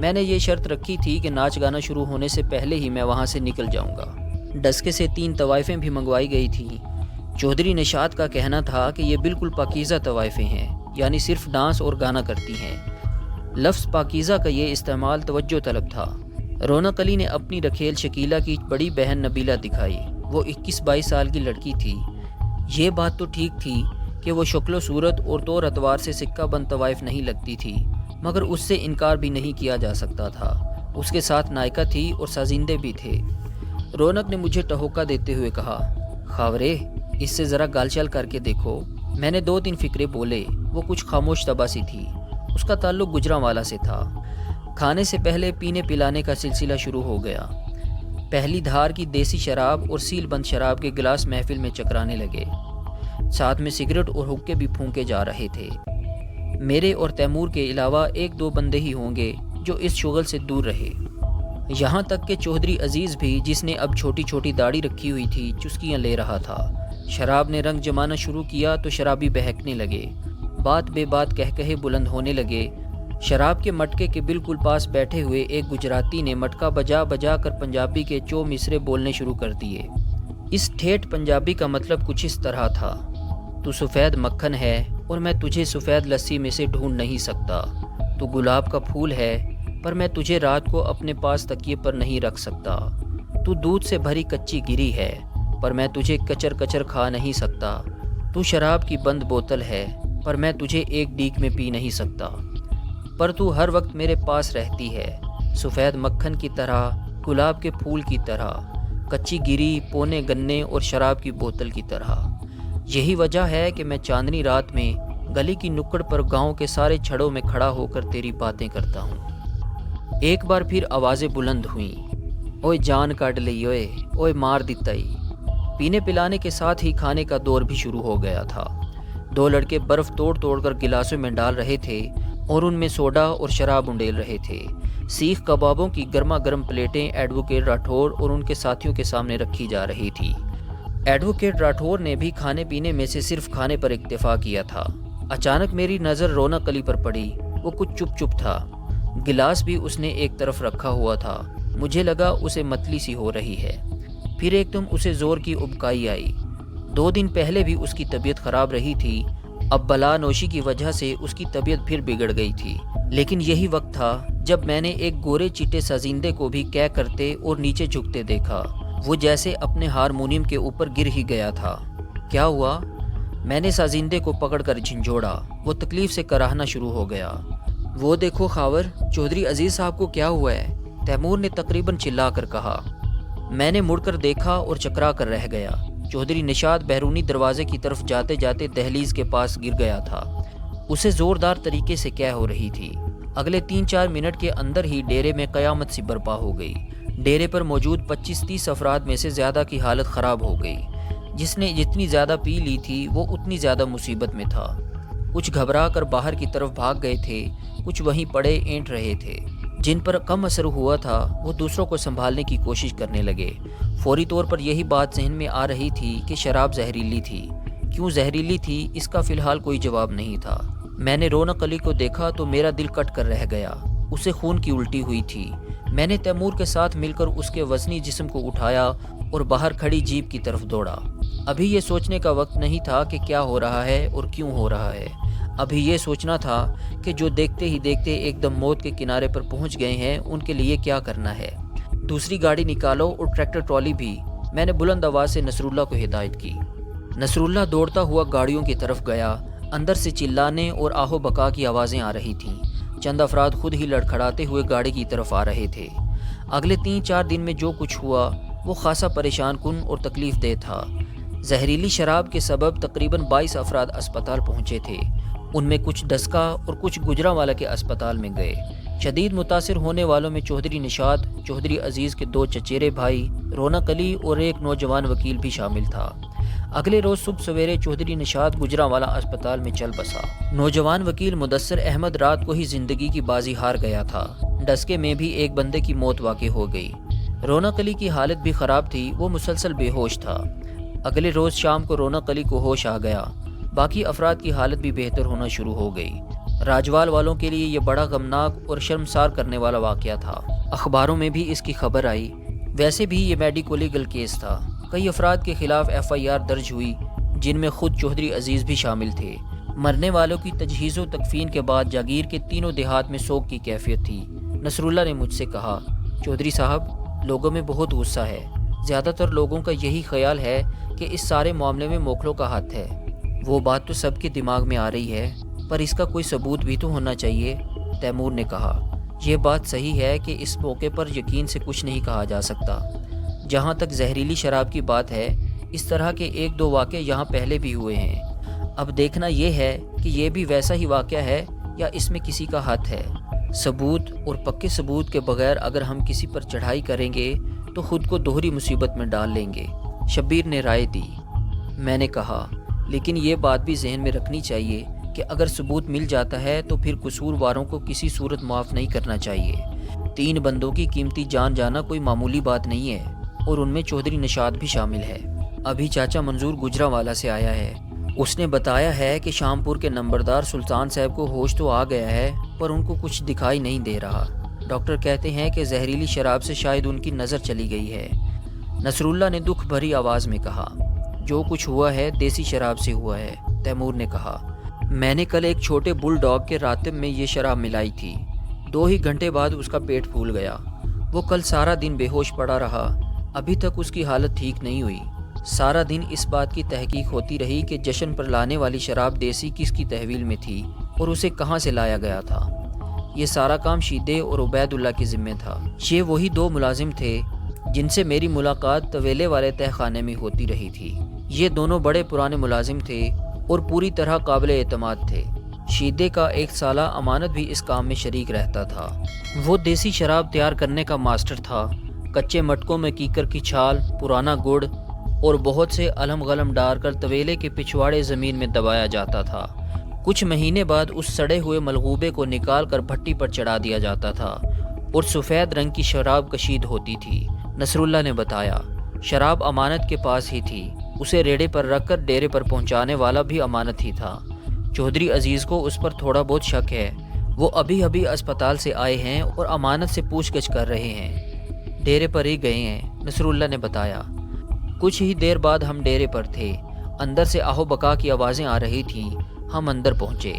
میں نے یہ شرط رکھی تھی کہ ناچ گانا شروع ہونے سے پہلے ہی میں وہاں سے نکل جاؤں گا۔ ڈسکے سے 3 طوائفیں بھی منگوائی گئی تھیں۔ چودھری نشاط کا کہنا تھا کہ یہ بالکل پاکیزہ طوائفیں ہیں، یعنی صرف ڈانس اور گانا کرتی ہیں۔ لفظ پاکیزہ کا یہ استعمال توجہ طلب تھا۔ رونق علی نے اپنی رکھیل شکیلہ کی بڑی بہن نبیلہ دکھائی۔ وہ 21-22 سال کی لڑکی تھی۔ یہ بات تو ٹھیک تھی کہ وہ شکل و صورت اور طور اتوار سے سکہ بند طوائف نہیں لگتی تھی، مگر اس سے انکار بھی نہیں کیا جا سکتا تھا۔ اس کے ساتھ نائکہ تھی اور سازندے بھی تھے۔ رونق نے مجھے ٹہوکا دیتے ہوئے کہا، خاورے اس سے ذرا گال چال کر کے دیکھو۔ میں نے 2-3 فکرے بولے۔ وہ کچھ خاموش طبع سی تھی۔ اس کا تعلق گجرانوالہ سے تھا۔ کھانے سے پہلے پینے پلانے کا سلسلہ شروع ہو گیا۔ پہلی دھار کی دیسی شراب اور سیل بند شراب کے گلاس محفل میں چکرانے لگے۔ ساتھ میں سگریٹ اور حقے بھی پھونکے جا رہے تھے۔ میرے اور تیمور کے علاوہ 1-2 بندے ہی ہوں گے جو اس شغل سے دور رہے۔ یہاں تک کہ چودھری عزیز بھی، جس نے اب چھوٹی چھوٹی داڑھی رکھی ہوئی تھی، چسکیاں لے رہا تھا۔ شراب نے رنگ جمانا شروع کیا تو شرابی بہکنے لگے۔ بات بے بات کہے بلند ہونے لگے۔ شراب کے مٹکے کے بالکل پاس بیٹھے ہوئے ایک گجراتی نے مٹکا بجا بجا کر پنجابی کے چو مصرے بولنے شروع کر دیے۔ اس ٹھیٹھ پنجابی کا مطلب کچھ اس طرح تھا، تو سفید مکھن ہے اور میں تجھے سفید لسی میں سے ڈھونڈ نہیں سکتا۔ تو گلاب کا پھول ہے پر میں تجھے رات کو اپنے پاس تکیے پر نہیں رکھ سکتا۔ تو دودھ سے بھری کچی گری ہے پر میں تجھے کچر کچر کھا نہیں سکتا۔ تو شراب کی بند بوتل ہے پر میں تجھے ایک ڈیک میں پی نہیں سکتا۔ پر تو ہر وقت میرے پاس رہتی ہے، سفید مکھن کی طرح، گلاب کے پھول کی طرح، کچی گری، پونے گنے اور شراب کی بوتل کی طرح۔ یہی وجہ ہے کہ میں چاندنی رات میں گلی کی نکڑ پر گاؤں کے سارے چھڑوں میں کھڑا ہو کر تیری باتیں کرتا ہوں۔ ایک بار پھر آوازیں بلند ہوئیں، اوئے جان کاٹ لئی، اوئے مار دیتائی۔ پینے پلانے کے ساتھ ہی کھانے کا دور بھی شروع ہو گیا تھا۔ 2 لڑکے برف توڑ توڑ کر گلاسوں میں ڈال رہے تھے اور ان میں سوڈا اور شراب انڈیل رہے تھے۔ سیخ کبابوں کی گرما گرم پلیٹیں ایڈوکیٹ راٹھور اور ان کے ساتھیوں کے سامنے رکھی جا رہی تھی۔ ایڈوکیٹ راٹھور نے بھی کھانے پینے میں سے صرف کھانے پر اکتفا کیا تھا۔ اچانک میری نظر رونق علی پر پڑی۔ وہ کچھ چپ چپ تھا۔ گلاس بھی اس نے ایک طرف رکھا ہوا تھا۔ مجھے لگا اسے متلی سی ہو رہی ہے۔ پھر ایک دم اسے زور کی ابکائی آئی۔ 2 دن پہلے بھی اس کی طبیعت خراب رہی تھی، اب بلا نوشی کی وجہ سے اس کی طبیعت پھر بگڑ گئی تھی۔ لیکن یہی وقت تھا جب میں نے ایک گورے چیٹے سازندے کو بھی کہہ کرتے اور نیچے جھکتے دیکھا۔ وہ جیسے اپنے ہارمونیم کے اوپر گر ہی گیا تھا۔ کیا ہوا؟ میں نے سازندے کو پکڑ کر جھنجھوڑا۔ وہ تکلیف سے کراہنا شروع ہو گیا۔ وہ دیکھو خاور، چودھری عزیز صاحب کو کیا ہوا ہے؟ تیمور نے تقریباً چلا کر کہا۔ میں نے مڑ کر دیکھا اور چکرا کر رہ گیا۔ چودھری نشاط بیرونی دروازے کی طرف جاتے جاتے دہلیز کے پاس گر گیا تھا۔ اسے زوردار طریقے سے کہہ ہو رہی تھی۔ اگلے 3-4 منٹ کے اندر ہی ڈیرے میں قیامت سی برپا ہو گئی۔ ڈیرے پر موجود 25-30 افراد میں سے زیادہ کی حالت خراب ہو گئی۔ جس نے جتنی زیادہ پی لی تھی وہ اتنی زیادہ مصیبت میں تھا۔ کچھ گھبرا کر باہر کی طرف بھاگ گئے تھے، کچھ وہیں پڑے اینٹ رہے تھے۔ جن پر کم اثر ہوا تھا وہ دوسروں کو سنبھالنے کی کوشش کرنے لگے۔ فوری طور پر یہی بات ذہن میں آ رہی تھی کہ شراب زہریلی تھی۔ کیوں زہریلی تھی اس کا فی الحال کوئی جواب نہیں تھا۔ میں نے رونق علی کو دیکھا تو میرا دل کٹ کر رہ گیا۔ اسے خون کی الٹی ہوئی تھی۔ میں نے تیمور کے ساتھ مل کر اس کے وزنی جسم کو اٹھایا اور باہر کھڑی جیپ کی طرف دوڑا۔ ابھی یہ سوچنے کا وقت نہیں تھا کہ کیا ہو رہا ہے اور کیوں ہو رہا ہے۔ ابھی یہ سوچنا تھا کہ جو دیکھتے ہی دیکھتے ایک دم موت کے کنارے پر پہنچ گئے ہیں ان کے لیے کیا کرنا ہے۔ دوسری گاڑی نکالو اور ٹریکٹر ٹرالی بھی۔ میں نے بلند آواز سے نصراللہ کو ہدایت کی۔ نصراللہ دوڑتا ہوا گاڑیوں کی طرف گیا۔ اندر سے چلانے اور آہو بکا کی آوازیں آ رہی تھیں۔ چند افراد خود ہی لڑکھڑاتے ہوئے گاڑی کی طرف آ رہے تھے۔ اگلے 3-4 دن میں جو کچھ ہوا وہ خاصا پریشان کن اور تکلیف دہ تھا۔ زہریلی شراب کے سبب تقریباً 22 افراد اسپتال پہنچے تھے۔ ان میں کچھ ڈسکا اور کچھ گجرانوالہ کے اسپتال میں گئے۔ شدید متاثر ہونے والوں میں چودھری نشاط، چودھری عزیز کے 2 چچیرے بھائی، رونق علی اور ایک نوجوان وکیل بھی شامل تھا۔ اگلے روز صبح سویرے چودھری نشاط گجرانوالہ اسپتال میں چل بسا۔ نوجوان وکیل مدثر احمد رات کو ہی زندگی کی بازی ہار گیا تھا۔ ڈسکے میں بھی ایک بندے کی موت واقع ہو گئی۔ رونق علی کی حالت بھی خراب تھی، وہ مسلسل بے ہوش تھا۔ اگلے روز شام کو رونق علی کو ہوش آ گیا۔ باقی افراد کی حالت بھی بہتر ہونا شروع ہو گئی۔ راجوال والوں کے لیے یہ بڑا غمناک اور شرمسار کرنے والا واقعہ تھا۔ اخباروں میں بھی اس کی خبر آئی۔ ویسے بھی یہ میڈیکو لیگل کیس تھا۔ کئی افراد کے خلاف FIR درج ہوئی جن میں خود چودھری عزیز بھی شامل تھے۔ مرنے والوں کی تجہیز و تکفین کے بعد جاگیر کے تینوں دیہات میں سوگ کی کیفیت تھی۔ نصراللہ نے مجھ سے کہا، چودھری صاحب، لوگوں میں بہت غصہ ہے۔ زیادہ تر لوگوں کا یہی خیال ہے کہ اس سارے معاملے میں موکلوں کا ہاتھ ہے۔ وہ بات تو سب کے دماغ میں آ رہی ہے، پر اس کا کوئی ثبوت بھی تو ہونا چاہیے، تیمور نے کہا۔ یہ بات صحیح ہے کہ اس موقع پر یقین سے کچھ نہیں کہا جا سکتا۔ جہاں تک زہریلی شراب کی بات ہے، اس طرح کے 1-2 واقعے یہاں پہلے بھی ہوئے ہیں۔ اب دیکھنا یہ ہے کہ یہ بھی ویسا ہی واقعہ ہے یا اس میں کسی کا ہاتھ ہے۔ ثبوت اور پکے ثبوت کے بغیر اگر ہم کسی پر چڑھائی کریں گے تو خود کو دوہری مصیبت میں ڈال لیں گے، شبیر نے رائے دی۔ میں نے کہا، لیکن یہ بات بھی ذہن میں رکھنی چاہیے کہ اگر ثبوت مل جاتا ہے تو پھر قصورواروں کو کسی صورت معاف نہیں کرنا چاہیے۔ 3 بندوں کی قیمتی جان جانا کوئی معمولی بات نہیں ہے، اور ان میں چودھری نشاط بھی شامل ہے۔ ابھی چاچا منظور گجرانوالہ سے آیا ہے۔ اس نے بتایا ہے کہ شامپور کے نمبردار سلطان صاحب کو ہوش تو آ گیا ہے، پر ان کو کچھ دکھائی نہیں دے رہا۔ ڈاکٹر کہتے ہیں کہ زہریلی شراب سے شاید ان کی نظر چلی گئی ہے۔ نصراللہ نے دکھ بھری آواز میں کہا، جو کچھ ہوا ہے دیسی شراب سے ہوا ہے، تیمور نے کہا۔ میں نے کل ایک چھوٹے بل ڈاگ کے راتب میں یہ شراب ملائی تھی۔ 2 ہی گھنٹے بعد اس کا پیٹ پھول گیا۔ وہ کل سارا دن بے ہوش پڑا رہا۔ ابھی تک اس کی حالت ٹھیک نہیں ہوئی۔ سارا دن اس بات کی تحقیق ہوتی رہی کہ جشن پر لانے والی شراب دیسی کس کی تحویل میں تھی اور اسے کہاں سے لایا گیا تھا۔ یہ سارا کام شیدے اور عبید اللہ کے ذمہ تھا۔ یہ وہی 2 ملازم تھے جن سے میری ملاقات طویلے والے تہہ خانے میں ہوتی رہی تھی۔ یہ دونوں بڑے پرانے ملازم تھے اور پوری طرح قابل اعتماد تھے۔ شیدے کا 1 سالہ امانت بھی اس کام میں شریک رہتا تھا۔ وہ دیسی شراب تیار کرنے کا ماسٹر تھا۔ کچے مٹکوں میں کیکر کی چھال، پرانا گڑ اور بہت سے علم غلم ڈال کر طویلے کے پچھواڑے زمین میں دبایا جاتا تھا۔ کچھ مہینے بعد اس سڑے ہوئے ملغوبے کو نکال کر بھٹی پر چڑھا دیا جاتا تھا اور سفید رنگ کی شراب کشید ہوتی تھی۔ نصراللہ نے بتایا، شراب امانت کے پاس ہی تھی۔ اسے ریڑے پر رکھ کر ڈیرے پر پہنچانے والا بھی امانت ہی تھا۔ چودھری عزیز کو اس پر تھوڑا بہت شک ہے۔ وہ ابھی اسپتال سے آئے ہیں اور امانت سے پوچھ گچھ کر رہے ہیں۔ ڈیرے پر ہی گئے ہیں، نصراللہ نے بتایا۔ کچھ ہی دیر بعد ہم ڈیرے پر تھے۔ اندر سے آہو بکا کی آوازیں آ رہی تھیں۔ ہم اندر پہنچے۔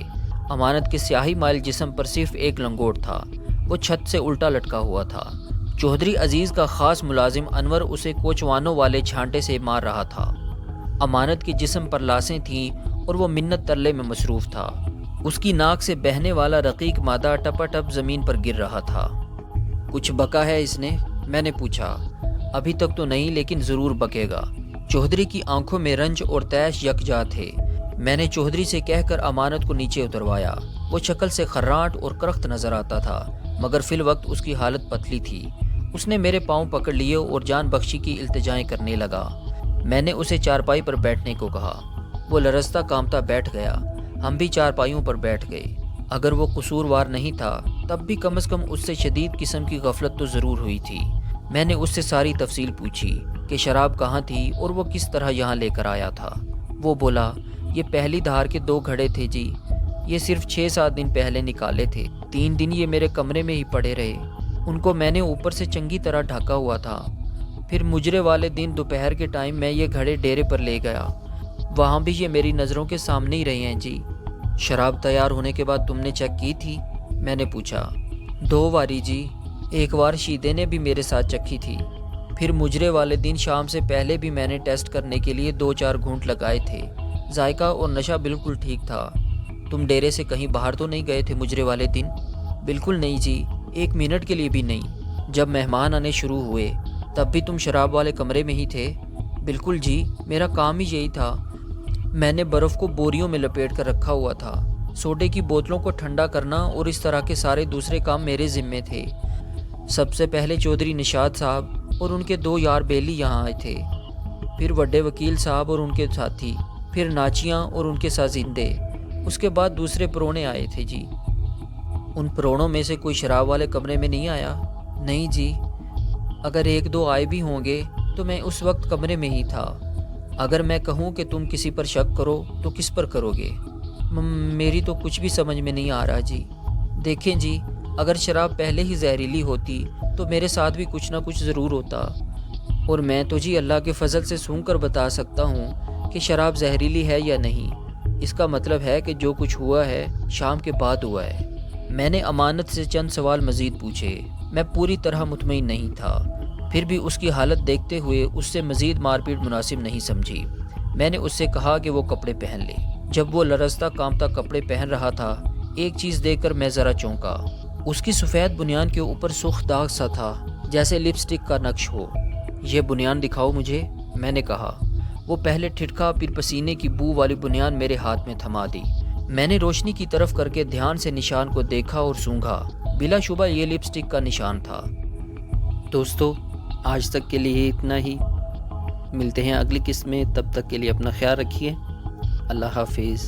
امانت کے سیاہی مائل جسم پر صرف ایک لنگوٹ تھا۔ وہ چھت سے الٹا لٹکا ہوا تھا۔ چودھری عزیز کا خاص ملازم انور اسے کوچوانوں والے چھانٹے سے مار رہا تھا۔ امانت کے جسم پر لاسیں تھیں اور وہ منت ترلے میں مصروف تھا۔ اس کی ناک سے بہنے والا رقیق مادہ ٹپاٹپ زمین پر گر رہا تھا۔ کچھ بکا ہے اس نے؟ میں نے پوچھا۔ ابھی تک تو نہیں، لیکن ضرور بکے گا۔ چودھری کی آنکھوں میں رنج اور طیش یکجا تھے۔ میں نے چودھری سے کہہ کر امانت کو نیچے اتروایا۔ وہ شکل سے خراٹ اور کرخت نظر آتا تھا، مگر فی الوقت اس کی حالت پتلی تھی۔ اس نے میرے پاؤں پکڑ لیے اور جان بخشی کی التجائیں کرنے لگا۔ میں نے اسے چارپائی پر بیٹھنے کو کہا۔ وہ لرزتا کامتا بیٹھ گیا۔ ہم بھی چارپائیوں پر بیٹھ گئے۔ اگر وہ قصوروار نہیں تھا تب بھی کم از کم اس سے شدید قسم کی غفلت تو ضرور ہوئی تھی۔ میں نے اس سے ساری تفصیل پوچھی کہ شراب کہاں تھی اور وہ کس طرح یہاں لے کر آیا تھا۔ وہ بولا، یہ پہلی دھار کے 2 گھڑے تھے جی، یہ صرف 6-7 دن پہلے نکالے تھے۔ 3 دن یہ میرے کمرے میں ہی پڑے رہے۔ ان کو میں نے اوپر سے چنگی طرح ڈھکا ہوا تھا۔ پھر مجرے والے دن دوپہر کے ٹائم میں یہ گھڑے ڈیرے پر لے گیا۔ وہاں بھی یہ میری نظروں کے سامنے ہی رہے ہیں جی۔ شراب تیار ہونے کے بعد تم نے چیک کی تھی؟ میں نے پوچھا۔ 2 باری جی، ایک بار شیدے نے بھی میرے ساتھ چکھی تھی۔ پھر مجرے والے دن شام سے پہلے بھی میں نے ٹیسٹ کرنے کے لیے 2-4 گھونٹ لگائے تھے۔ ذائقہ اور نشہ بالکل ٹھیک تھا۔ تم ڈیرے سے کہیں باہر تو نہیں گئے تھے مجرے والے دن؟ بالکل نہیں جی، 1 منٹ کے لیے بھی نہیں۔ جب مہمان آنے شروع ہوئے تب بھی تم شراب والے کمرے میں ہی تھے؟ بالکل جی، میرا کام ہی یہی تھا۔ میں نے برف کو بوریوں میں لپیٹ کر رکھا ہوا تھا۔ سوڈے کی بوتلوں کو ٹھنڈا کرنا اور اس طرح کے سارے دوسرے کام میرے ذمے تھے۔ سب سے پہلے چودھری نشاط صاحب اور ان کے 2 یار بیلی یہاں آئے تھے، پھر وڈے وکیل صاحب اور ان کے ساتھی، پھر ناچیاں اور ان کے سازندے، اس کے بعد دوسرے پرونے آئے تھے جی۔ ان پرونوں میں سے کوئی شراب والے کمرے میں نہیں آیا؟ نہیں جی، اگر 1-2 آئے بھی ہوں گے تو میں اس وقت کمرے میں ہی تھا۔ اگر میں کہوں کہ تم کسی پر شک کرو تو کس پر کرو گے؟ میری تو کچھ بھی سمجھ میں نہیں آ رہا جی۔ دیکھیں جی، اگر شراب پہلے ہی زہریلی ہوتی تو میرے ساتھ بھی کچھ نہ کچھ ضرور ہوتا، اور میں تو جی اللہ کے فضل سے سونگھ کر بتا سکتا ہوں کہ شراب زہریلی ہے یا نہیں۔ اس کا مطلب ہے کہ جو کچھ ہوا ہے شام کے بعد ہوا ہے۔ میں نے امانت سے چند سوال مزید پوچھے۔ میں پوری طرح مطمئن نہیں تھا، پھر بھی اس کی حالت دیکھتے ہوئے اس سے مزید مار پیٹ مناسب نہیں سمجھی۔ میں نے اس سے کہا کہ وہ کپڑے پہن لے۔ جب وہ لرزتا کانپتا کپڑے پہن رہا تھا، ایک چیز دیکھ کر میں ذرا چونکا۔ اس کی سفید بنیان کے اوپر سرخ داغ سا تھا، جیسے لپسٹک کا نقش ہو۔ یہ بنیان دکھاؤ مجھے، میں نے کہا۔ وہ پہلے ٹھٹکا پھر پسینے کی بو والی بنیان میرے ہاتھ میں تھما دی۔ میں نے روشنی کی طرف کر کے دھیان سے نشان کو دیکھا اور سونگھا۔ بلا شبہ یہ لپسٹک کا نشان تھا۔ دوستو، آج تک کے لیے اتنا ہی۔ ملتے ہیں اگلی قسط میں، تب تک کے لیے اپنا خیال رکھیے۔ اللہ حافظ۔